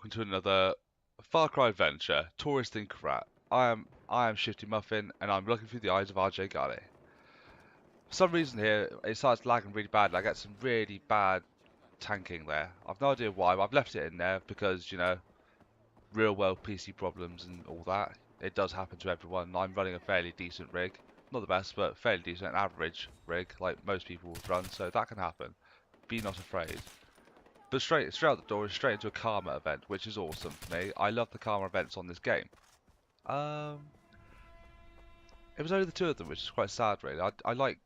welcome to another Far Cry adventure, Tourist in Karat. I am Shifty Muffin, and I'm looking through the eyes of Ajay. For some reason here, it starts lagging really bad. I get some really bad tanking there. I've no idea why, but I've left it in there because, you know, real world PC problems and all that. It does happen to everyone. I'm running a fairly decent rig. Not the best, but fairly decent, an average rig, like most people would run, so that can happen. Be not afraid. But straight out the door is straight into a Karma event, which is awesome for me. I love the Karma events on this game. Um, it was only the two of them, which is quite sad, really. I like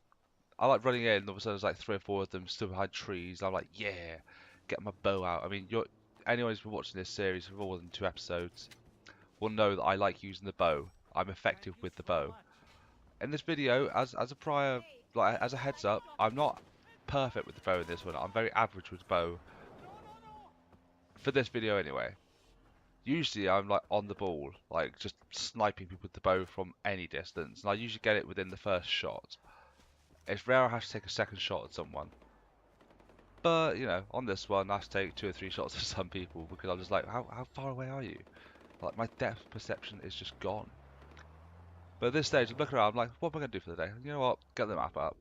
running in, and all of a sudden there's like three or four of them still behind trees. I'm like, yeah, get my bow out. I mean, anyone who's been watching this series for more than 2 episodes will know that I like using the bow. I'm effective with the bow. In this video, as a prior, like as a heads up, I'm not perfect with the bow in this one. I'm very average with the bow for this video anyway. Usually I'm like on the ball, like just sniping people with the bow from any distance, and I usually get it within the first shot. It's rare I have to take a second shot at someone. But, you know, on this one I have to take 2 or 3 shots at some people because I'm just like, how far away are you? Like, my depth perception is just gone. But at this stage, I'm looking around, I'm like, what am I going to do for the day? You know what? Get the map up.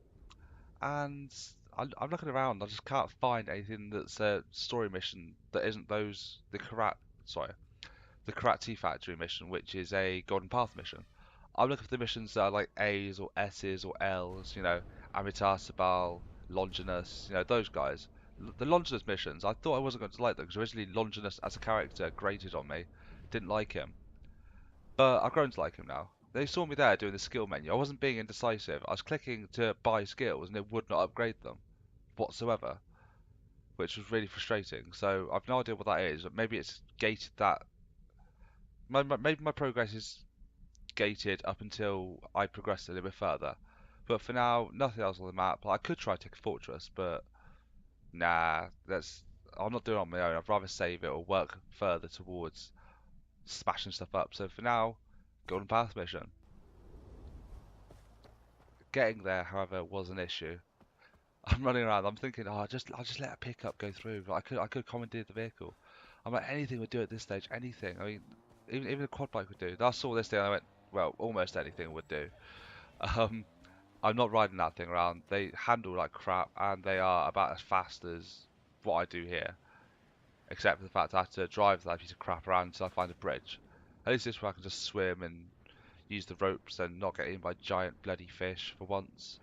And I'm looking around, I just can't find anything that's a story mission that isn't the Karat Tea Factory mission, which is a Golden Path mission. I'm looking for the missions that are like A's or S's or L's, you know, Amitar, Sabal, Longinus, you know, those guys. The Longinus missions, I thought I wasn't going to like them because originally Longinus as a character grated on me. Didn't like him. But I've grown to like him now. They saw me there doing the skill menu. I wasn't being indecisive. I was clicking to buy skills and it would not upgrade them whatsoever, which was really frustrating. So I've no idea what that is. Maybe it's gated that. Maybe my progress is gated up until I progress a little bit further. But for now, nothing else on the map. I could try to take a fortress, but nah, I'm not doing it on my own. I'd rather save it or work further towards smashing stuff up. So for now, Golden Path mission. Getting there, however, was an issue. I'm running around. I'm thinking, oh, I'll just let a pickup go through. I could commandeer the vehicle. I'm like, anything would do at this stage. Anything. I mean, even a quad bike would do. I saw this thing. And I went, well, almost anything would do. Um, I'm not riding that thing around. They handle like crap, and they are about as fast as what I do here. Except for the fact I have to drive that piece of crap around until I find a bridge. At least this way I can just swim and use the ropes and not get eaten by giant bloody fish for once.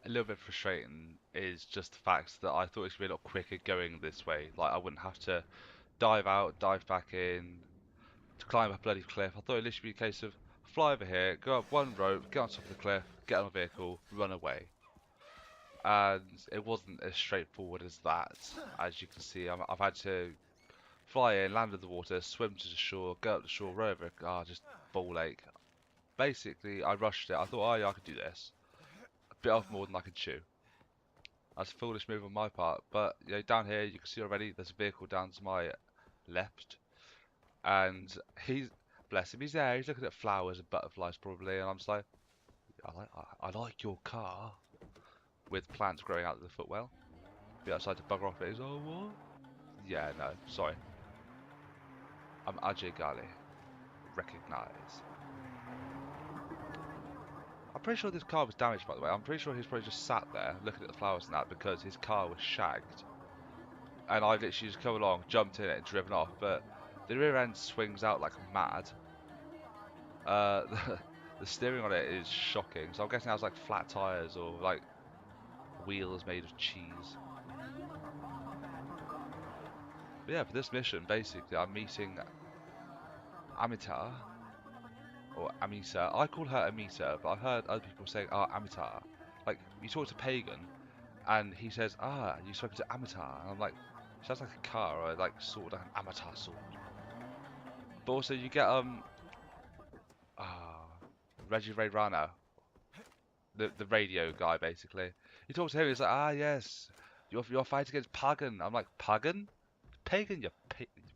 A little bit frustrating is just the fact that I thought it should be a lot quicker going this way. Like I wouldn't have to dive out, dive back in, to climb a bloody cliff. I thought it literally be a case of fly over here, go up one rope, get on top of the cliff, get on a vehicle, run away. And it wasn't as straightforward as that. As you can see, I've had to fly in, land in the water, swim to the shore, go up the shore, row over, just ball ache. Basically, I rushed it. I thought, oh yeah, I could do this. A bit off more than I could chew. That's a foolish move on my part, but you know, down here you can see already there's a vehicle down to my left, and bless him, he's there, he's looking at flowers and butterflies probably, and I'm just like, I like your car, with plants growing out of the footwell. Be outside to bugger off it. He's, oh what? Yeah, no, sorry. I'm Ajay. Recognize. I'm pretty sure this car was damaged, by the way. I'm pretty sure he's probably just sat there looking at the flowers and that because his car was shagged. And I literally just come along, jumped in it and driven off, but the rear end swings out like mad. The steering on it is shocking, so I'm guessing it has like flat tyres or like wheels made of cheese. But yeah, for this mission, basically, I'm meeting Amitar, or Amisa. I call her Amita, but I've heard other people saying, oh, Amitar. Like, you talk to Pagan, and he says, ah, you spoken to Amitar. And I'm like, sounds like a car, or like sword, like an Amitar sword. But also, you get, Reggie Ray Rhino, the radio guy, basically. You talk to him, he's like, ah, yes, you're fighting against Pagan. I'm like, Pagan? Pagan,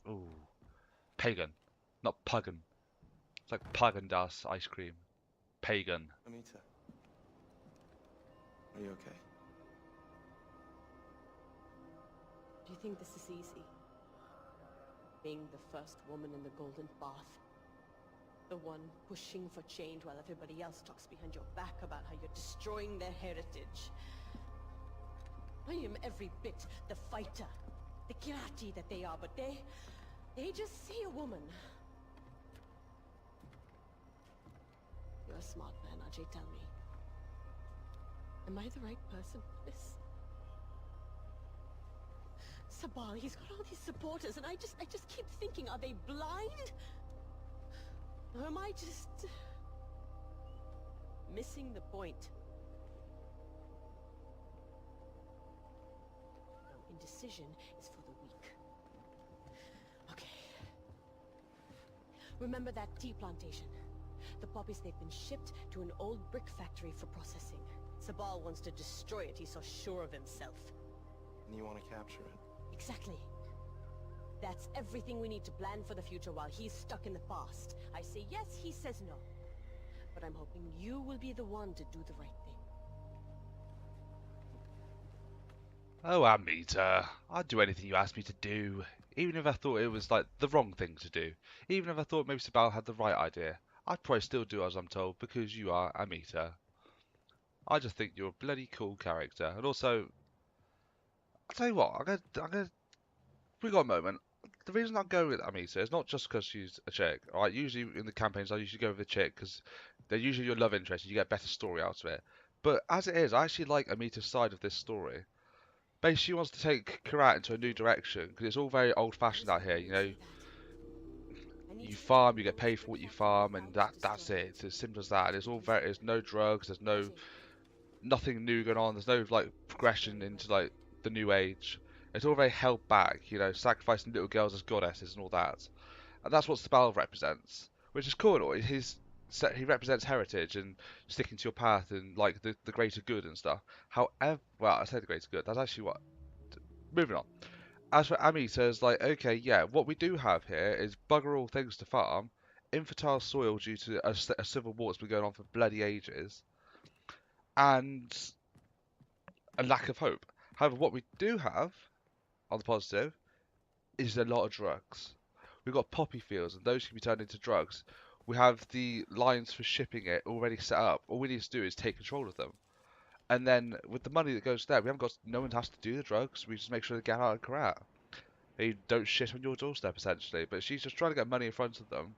ooh. Pagan, not Pagan. It's like Pagan Das ice cream. pagan. Amita, are you okay? Do you think this is easy? Being the first woman in the golden bath. The one pushing for change while everybody else talks behind your back about how you're destroying their heritage. I am every bit the fighter, the kirati that they are, but they just see a woman. You're a smart man, Ajay, tell me. Am I the right person for this? Sabal, he's got all these supporters, and I just keep thinking, are they blind? Or am I just missing the point? No, indecision is for the weak. Okay. Remember that tea plantation? The poppies, they've been shipped to an old brick factory for processing. Sabal wants to destroy it, he's so sure of himself. And you want to capture it? Exactly. That's everything we need to plan for the future while he's stuck in the past. I say yes, he says no. But I'm hoping you will be the one to do the right thing. Oh, Amita, I'd do anything you asked me to do. Even if I thought it was like the wrong thing to do. Even if I thought maybe Sabal had the right idea. I'd probably still do as I'm told because you are Amita. I just think you're a bloody cool character. And also, I'll tell you what, we got a moment. The reason I go with Amita is not just because she's a chick. Alright, usually in the campaigns I usually go with a chick because they're usually your love interest and you get a better story out of it. But as it is, I actually like Amita's side of this story. Basically, she wants to take Karat into a new direction because it's all very old-fashioned out here. You know, you farm, you get paid for what you farm, and that's it. It's as simple as that. And it's all very, there's no drugs, there's nothing new going on. There's no like progression into like the new age. It's all very held back. You know, sacrificing little girls as goddesses and all that. And that's what Spell represents, which is cool. He represents heritage and sticking to your path and like the greater good and stuff. However, well, I say the greater good. That's actually what. Moving on. As for Amita, it's like, okay, yeah, what we do have here is bugger all things to farm, infertile soil due to a civil war that's been going on for bloody ages, and a lack of hope. However, what we do have, on the positive, is a lot of drugs. We've got poppy fields, and those can be turned into drugs. We have the lines for shipping it already set up. All we need to do is take control of them. And then with the money that goes there, we haven't got no one has to do the drugs. We just make sure they get out of Karat. They don't shit on your doorstep essentially. But she's just trying to get money in front of them.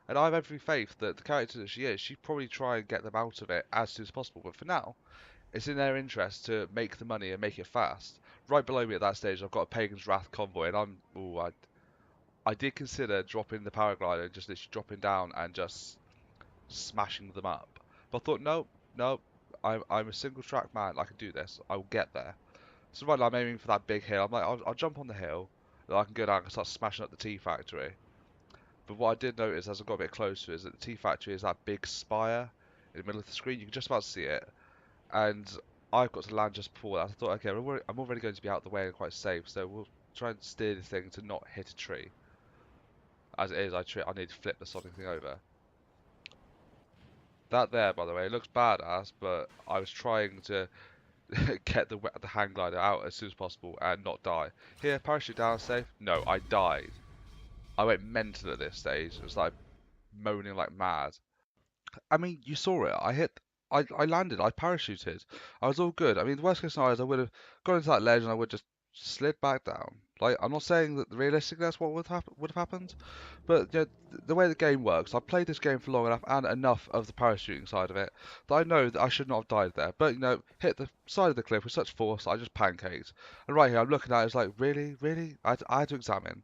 And I have every faith that the character that she is, she'd probably try and get them out of it as soon as possible. But for now, it's in their interest to make the money and make it fast. Right below me at that stage, I've got a Pagan's Wrath convoy, and I did consider dropping the paraglider, just literally dropping down and just smashing them up. But I thought, no, no, I'm a single track man. I can do this. I will get there. So right now I'm aiming for that big hill. I'm like, I'll jump on the hill, and I can go down and start smashing up the tea factory. But what I did notice as I got a bit closer is that the tea factory is that big spire in the middle of the screen. You can just about see it, and I've got to land just before that. I thought, okay, I'm already going to be out of the way and quite safe, so we'll try and steer the thing to not hit a tree. As it is, I need to flip the Sonic thing over. That there, by the way, looks badass, but I was trying to get the hang glider out as soon as possible and not die. Here, parachute down, safe. No, I died. I went mental at this stage. It was like moaning like mad. I mean, you saw it. I landed. I parachuted. I was all good. I mean, the worst case scenario is I would have gone into that ledge and I would just slid back down. Like, I'm not saying that realistically that's what would have happened, but you know, the way the game works, I've played this game for long enough and enough of the parachuting side of it that I know that I should not have died there. But you know, hit the side of the cliff with such force, I just pancaked. And right here, I'm looking at it, it's like, really, really? I had to examine.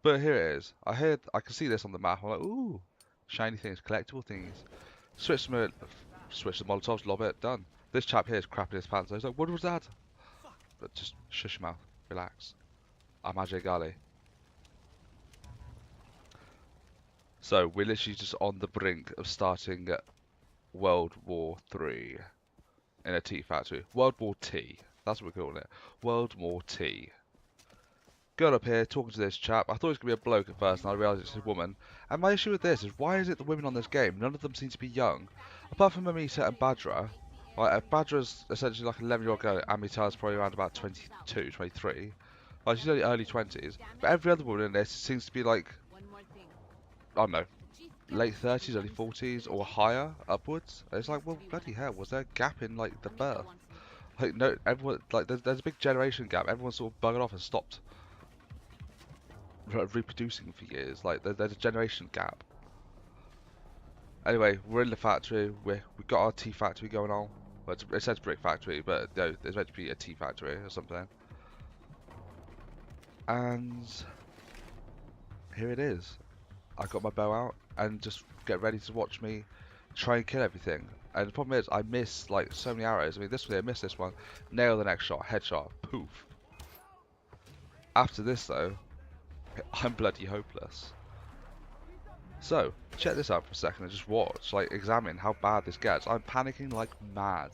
But here it is. I can see this on the map. I'm like, ooh, shiny things, collectible things. Switch the Molotovs, lob it, done. This chap here is crapping his pants. He's like, what was that? But just shush your mouth, relax. I'm Ajay Gali. So we're literally just on the brink of starting World War III in a tea factory. World War Tea. That's what we're calling it. World War Tea. Girl up here talking to this chap. I thought it was going to be a bloke at first, and I realised it's a woman. And my issue with this is, why is it the women on this game, none of them seem to be young? Apart from Amita and Badra. Like, Badra's essentially like an 11-year-old girl, Amita's probably around about 22, 23. Like, she's only early 20s. But every other woman in this seems to be like, I don't know, late 30s, early 40s, or higher, upwards. And it's like, well, bloody hell, was there a gap in, like, the birth? Like, no, everyone, like, there's a big generation gap. Everyone sort of buggered off and stopped reproducing for years. Like, there's a generation gap. Anyway, we're in the factory. We got our tea factory going on. Well, it says brick factory, but no, there's meant to be a tea factory or something. And here it is. I got my bow out and just get ready to watch me try and kill everything. And the problem is, I miss like so many arrows. I mean, this one, I missed this one. Nail the next shot, headshot, poof. After this though, I'm bloody hopeless. So, check this out for a second and just watch, like, examine how bad this gets. I'm panicking like mad.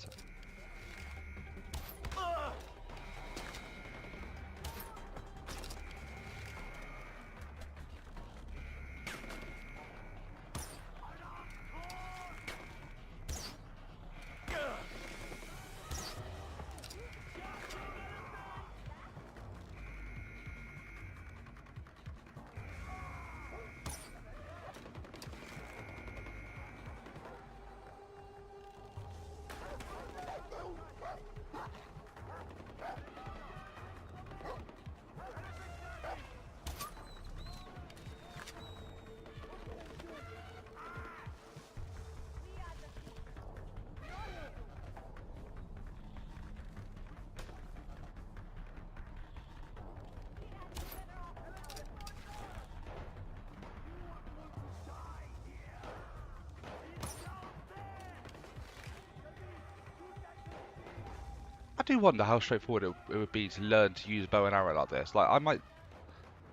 I do wonder how straightforward it would be to learn to use bow and arrow like this. Like, I might...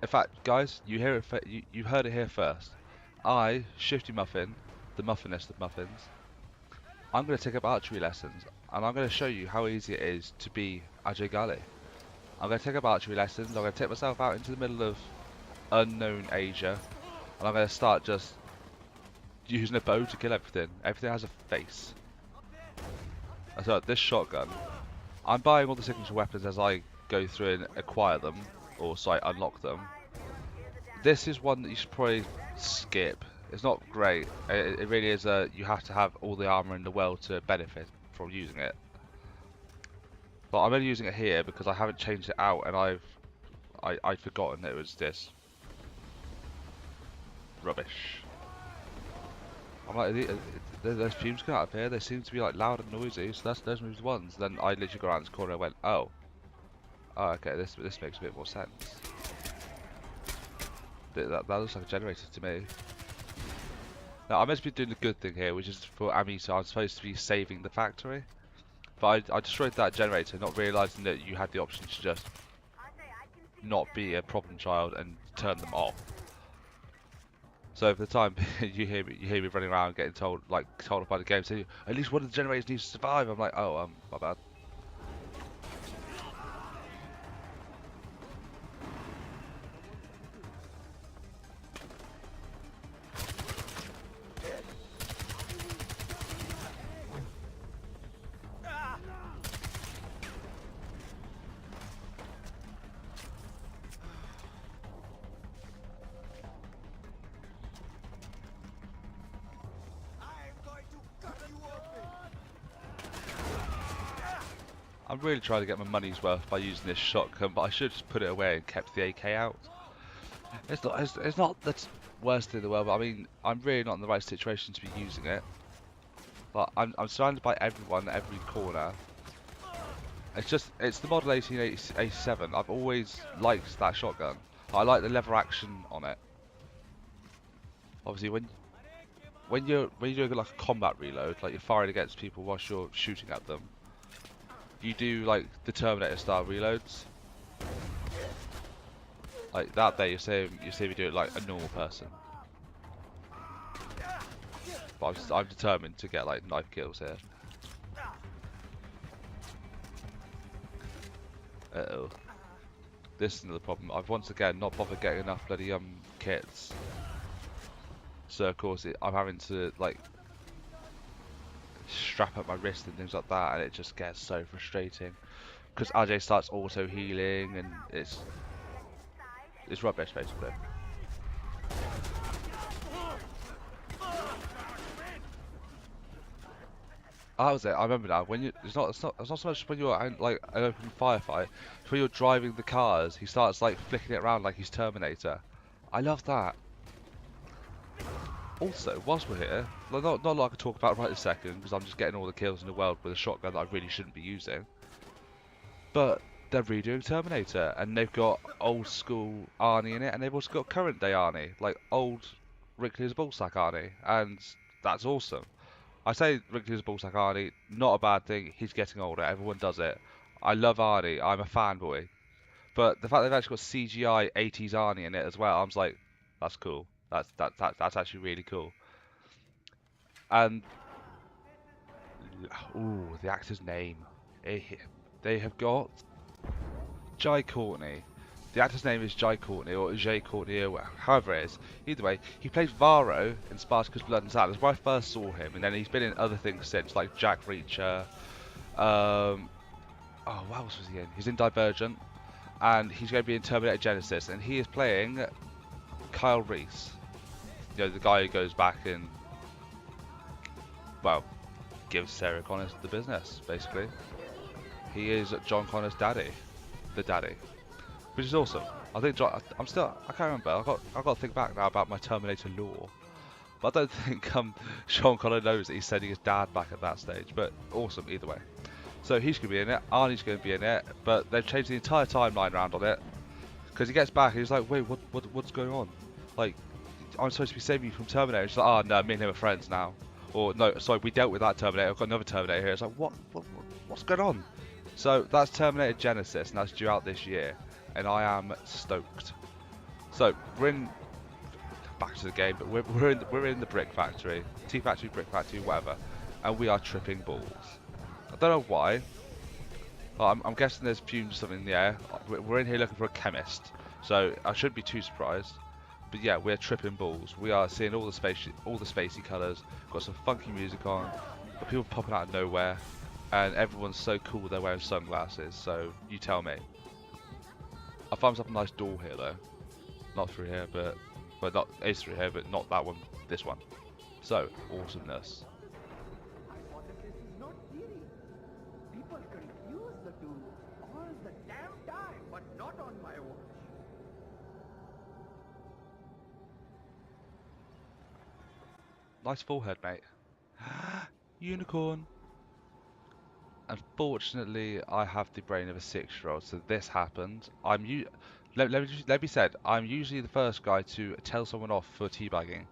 In fact, guys, you heard it here first. I, Shifty Muffin, the muffinest of muffins, I'm going to take up archery lessons, and I'm going to show you how easy it is to be Ajay Gali. I'm going to take up archery lessons, I'm going to take myself out into the middle of unknown Asia, and I'm going to start just using a bow to kill everything. Everything has a face. So this shotgun, I'm buying all the signature weapons as I go through and acquire them, or so I unlock them. This is one that you should probably skip. It's not great. It really is you have to have all the armor in the world to benefit from using it. But I'm only using it here because I haven't changed it out, and I'd forgotten that it was this rubbish. I'm like, there's fumes coming out of here. They seem to be like loud and noisy, so those moves ones. Then I literally go around this corner and went, oh, okay, this makes a bit more sense. That looks like a generator to me. Now I'm meant to be doing the good thing here, which is for Amita. I'm supposed to be saving the factory, but I destroyed that generator, not realising that you had the option to just not be a problem child and turn them off. So for the time you hear me running around getting told off by the game, saying at least one of the generators needs to survive. I'm like, oh, my bad. I'm really trying to get my money's worth by using this shotgun, but I should just put it away and kept the AK out. It's not the worst thing in the world, but I mean, I'm really not in the right situation to be using it. But I'm surrounded by everyone, every corner. It's the model 1887. I've always liked that shotgun. I like the lever action on it. Obviously, when you're doing like a combat reload, like you're firing against people whilst you're shooting at them, you do like the Terminator style reloads. Like that there, you see me do it like a normal person. But I'm determined to get like knife kills here. Uh oh. this is another problem. I've once again not bothered getting enough bloody kits. So of course I'm having to like strap up my wrist and things like that, and it just gets so frustrating because Ajay starts auto healing and it's rubbish basically. That was it. I remember now. When you, it's not so much when you're in, like an open firefight. It's when you're driving the cars. He starts like flicking it around like he's Terminator. I love that. Also, whilst we're here, not a lot I can talk about right this second because I'm just getting all the kills in the world with a shotgun that I really shouldn't be using. But they're redoing Terminator, and they've got old school Arnie in it, and they've also got current day Arnie, like old wrinkly as a ballsack Arnie, and that's awesome. I say wrinkly as a ballsack Arnie, not a bad thing. He's getting older. Everyone does it. I love Arnie. I'm a fanboy. But the fact they've actually got CGI 80s Arnie in it as well, I'm just like, that's cool. That's actually really cool. And ooh, the actor's name. They have got Jai Courtney. The actor's name is Jai Courtney or Jay Courtney, or however it is. Either way, he plays Varro in Spartacus Blood and Sand. That's where I first saw him, and then he's been in other things since, like Jack Reacher. Oh, what else was he in? He's in Divergent, and he's going to be in Terminator Genesis, and he is playing Kyle Reese. You know, the guy who goes back and, well, gives Sarah Connor the business, basically. He is John Connor's daddy, the daddy. Which is awesome. I think I can't remember. I've got to think back now about my Terminator lore. But I don't think Sean Connor knows that he's sending his dad back at that stage. But awesome either way. So he's going to be in it. Arnie's going to be in it. But they've changed the entire timeline around on it. Because he gets back and he's like, wait, what's going on? Like, I'm supposed to be saving you from Terminator. She's like, oh no, me and him are friends now. Or no, sorry, we dealt with that Terminator. I've got another Terminator here. It's like, what's going on? So that's Terminator Genesis, and that's due out this year. And I am stoked. So we're in back to the game, but we're in the brick factory, tea factory, brick factory, whatever, and we are tripping balls. I don't know why. Well, I'm guessing there's fumes or something in the air. We're in here looking for a chemist, so I shouldn't be too surprised. But yeah, we're tripping balls. We are seeing all the spacey colours. Got some funky music on. Got people popping out of nowhere, and everyone's so cool they're wearing sunglasses. So you tell me. I found myself a nice door here though. Not through here, but not it's through here, but not that one. This one. So awesomeness. Hypothesis is not theory. People confuse the two all the damn time, but not on my watch. Nice forehead, mate. Unicorn. Unfortunately, I have the brain of a 6-year-old, so this happened. Let me said, I'm usually the first guy to tell someone off for teabagging,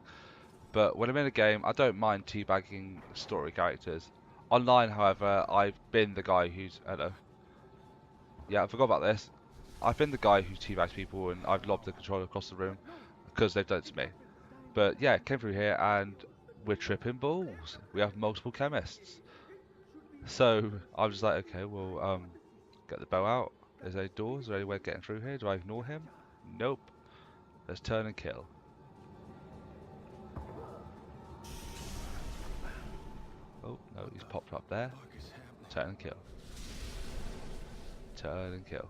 but when I'm in a game, I don't mind teabagging story characters. Online, however, I've been the guy who's hello. Yeah, I forgot about this. I've been the guy who teabags people, and I've lobbed the controller across the room because they've done it to me. But yeah, came through here, and we're tripping balls. We have multiple chemists. So I was just like, okay, well, get the bow out. Is there any doors? Is there any way of getting through here? Do I ignore him? Nope. Let's turn and kill. Oh, no, he's popped up there. Turn and kill. Turn and kill.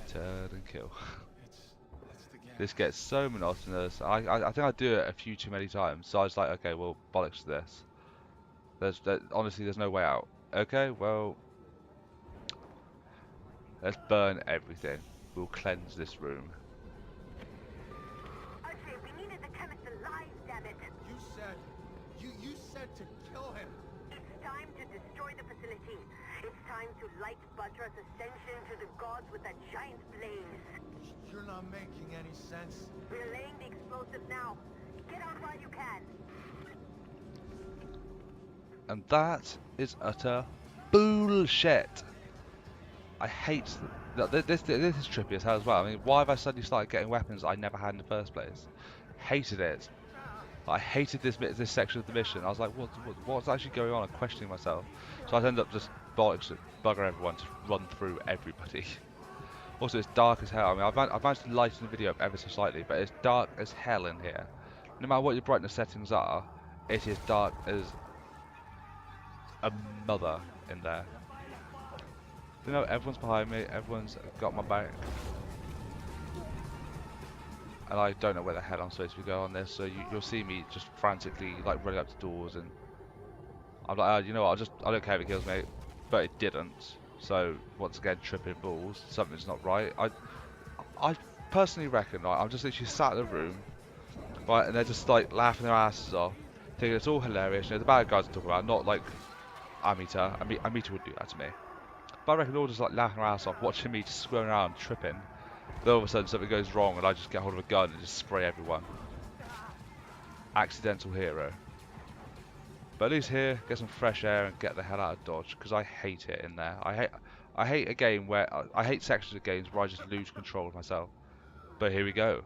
Turn and kill. This gets so monotonous. I think I do it a few too many times. So I was like, okay, well, bollocks to this. Honestly, there's no way out. Okay, well, let's burn everything. We'll cleanse this room. Ajay, we needed the chemist alive, damn it! You said to kill him. It's time to destroy the facility. It's time to light Badra's ascension to the gods with a giant blaze. You're not making any sense. We're laying the explosive now. Get out while you can. And that is utter bullshit. I hate this is trippy as hell as well. I mean, why have I suddenly started getting weapons I never had in the first place? Hated it. I hated this section of the mission. I was like, what's actually going on? I'm questioning myself. So I ended up just bollocks that bugger everyone to run through everybody. Also, it's dark as hell. I mean, I've managed to lighten the video up ever so slightly, but it's dark as hell in here. No matter what your brightness settings are, it is dark as a mother in there. You know, everyone's behind me, everyone's got my back. And I don't know where the hell I'm supposed to be going on this, so you'll see me just frantically like running up to doors, and I'm like, oh, you know what, I don't care if it kills me, but it didn't. So once again, tripping balls, something's not right. I personally reckon, right, I'm just literally sat in a room, right, and they're just like laughing their asses off, thinking it's all hilarious. You know, the bad guys I'm talking about, not like Amita. Amita would do that to me. But I reckon they're all just like laughing their ass off, watching me just squirming around, tripping. Then all of a sudden something goes wrong and I just get hold of a gun and just spray everyone. Accidental hero. But at least here, get some fresh air and get the hell out of Dodge, because I hate it in there. I hate a game where I hate sections of games where I just lose control of myself. But here we go.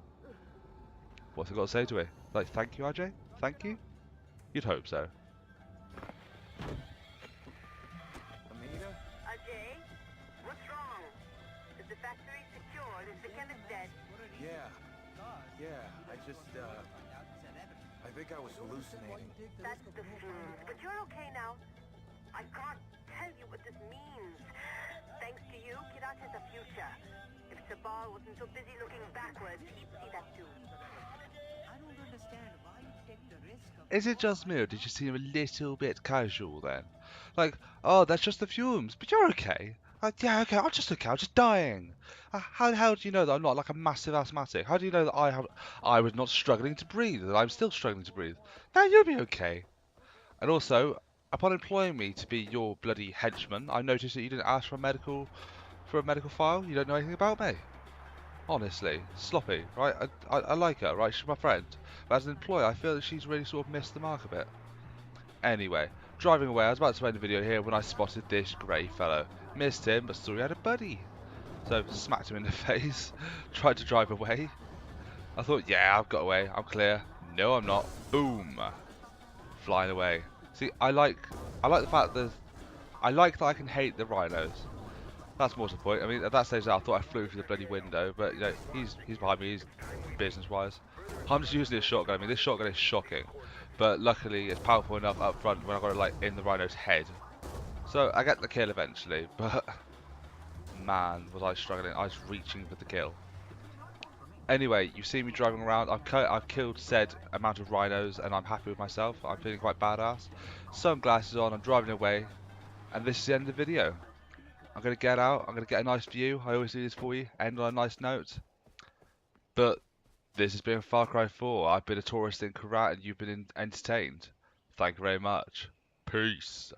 What's I got to say to it? Like, thank you, Ajay? Thank you? You'd hope so. Amita? Ajay, what's wrong? Is the factory secured? Is the chemist dead? Yeah. I just, I think I was hallucinating. That's the fumes. But you're okay now. I can't tell you what this means. Thanks to you, Kirat has a future. If Sabal wasn't so busy looking backwards, he'd see that too. I don't understand why you take the risk of... Is it just me, or did you seem a little bit casual then? Like, oh, that's just the fumes, but you're okay. Yeah, okay, I'm just okay, I'm just dying. How the hell do you know that I'm not like a massive asthmatic? How do you know that I was not struggling to breathe, that I'm still struggling to breathe? Now you'll be okay. And also, upon employing me to be your bloody henchman, I noticed that you didn't ask for a medical file. You don't know anything about me. Honestly, sloppy, right? I like her, right? She's my friend. But as an employer, I feel that she's really sort of missed the mark a bit. Anyway, driving away, I was about to end the video here when I spotted this grey fellow. Missed him, but saw he had a buddy. So, smacked him in the face, tried to drive away. I thought, yeah, I've got away, I'm clear. No, I'm not. Boom! Flying away. See, I like the fact that I can hate the rhinos. That's more to the point. I mean, at that stage, I thought I flew through the bloody window, but you know, he's behind me. He's business-wise. I'm just using this shotgun. I mean, this shotgun is shocking, but luckily it's powerful enough up front when I got it like in the rhino's head. So I get the kill eventually, but man, was I struggling. I was reaching for the kill. Anyway, you see me driving around. I've killed said amount of rhinos, and I'm happy with myself. I'm feeling quite badass. Sunglasses on. I'm driving away, and this is the end of the video. I'm going to get out, I'm going to get a nice view, I always do this for you, end on a nice note. But this has been Far Cry 4, I've been a tourist in Karat and you've been entertained. Thank you very much. Peace.